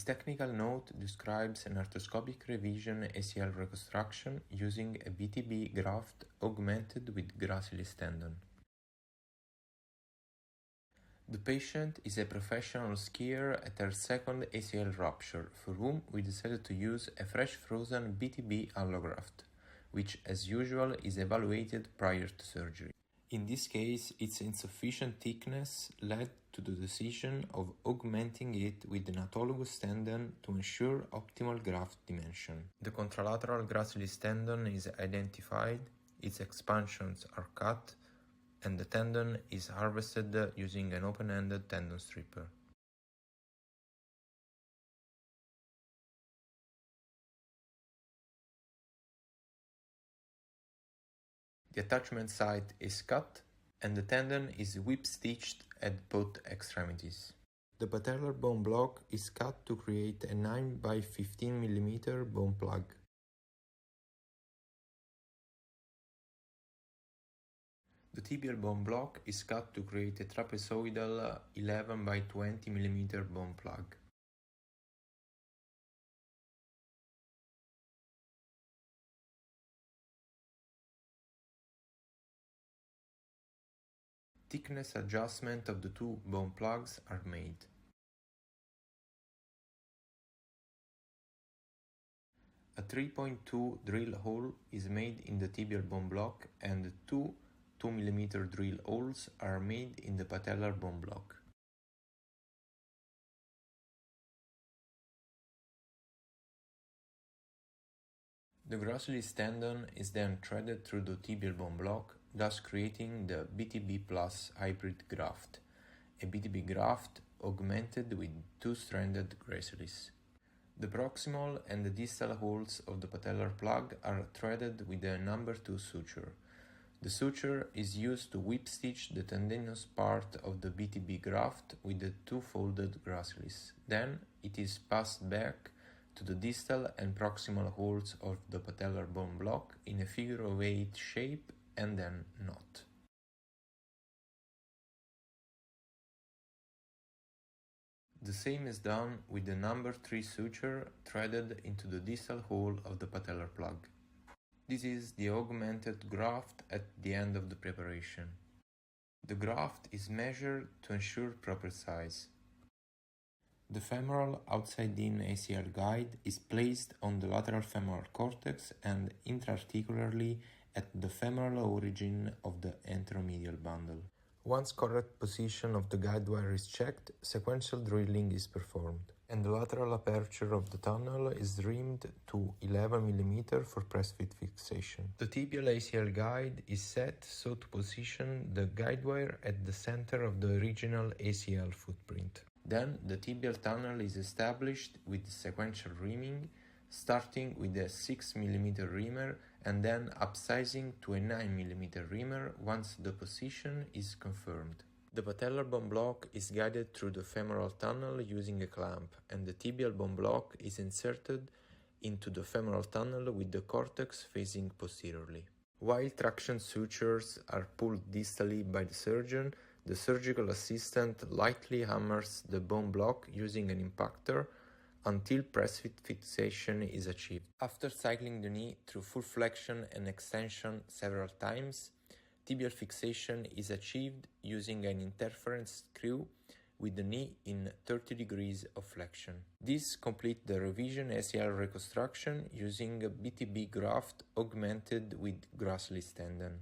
This technical note describes an arthroscopic revision ACL reconstruction using a BTB graft augmented with Gracilis tendon. The patient is a professional skier at her second ACL rupture, for whom we decided to use a fresh frozen BTB allograft, which as usual is evaluated prior to surgery. In this case, its insufficient thickness led to the decision of augmenting it with an autologous tendon to ensure optimal graft dimension. The contralateral Gracilis tendon is identified, its expansions are cut, and the tendon is harvested using an open-ended tendon stripper. The attachment site is cut and the tendon is whip-stitched at both extremities. The patellar bone block is cut to create a 9 by 15 mm bone plug. The tibial bone block is cut to create a trapezoidal 11 by 20 mm bone plug. Thickness adjustment of the two bone plugs are made. A 3.2 drill hole is made in the tibial bone block and two 2 mm drill holes are made in the patellar bone block. The Gracilis tendon is then threaded through the tibial bone block, thus creating the BTB plus hybrid graft, a BTB graft augmented with two-stranded Gracilis. The proximal and the distal holes of the patellar plug are threaded with a number 2 suture. The suture is used to whip-stitch the tendinous part of the BTB graft with the two-folded Gracilis. Then it is passed back to the distal and proximal holes of the patellar bone block in a figure of 8 shape and then knot. The same is done with the number 3 suture threaded into the distal hole of the patellar plug. This is the augmented graft at the end of the preparation. The graft is measured to ensure proper size. The femoral outside-in ACL guide is placed on the lateral femoral cortex and intra-articularly at the femoral origin of the anteromedial bundle. Once correct position of the guide wire is checked, sequential drilling is performed, and the lateral aperture of the tunnel is rimmed to 11 mm for press-fit fixation. The tibial ACL guide is set so to position the guide wire at the center of the original ACL footprint. Then the tibial tunnel is established with sequential rimming, starting with a 6 mm rimmer and then upsizing to a 9 mm rimmer once the position is confirmed. The patellar bone block is guided through the femoral tunnel using a clamp, and the tibial bone block is inserted into the femoral tunnel with the cortex facing posteriorly. While traction sutures are pulled distally by the surgeon, the surgical assistant lightly hammers the bone block using an impactor until press-fit fixation is achieved. After cycling the knee through full flexion and extension several times, tibial fixation is achieved using an interference screw with the knee in 30 degrees of flexion. This completes the revision ACL reconstruction using a BTB graft augmented with Gracilis tendon.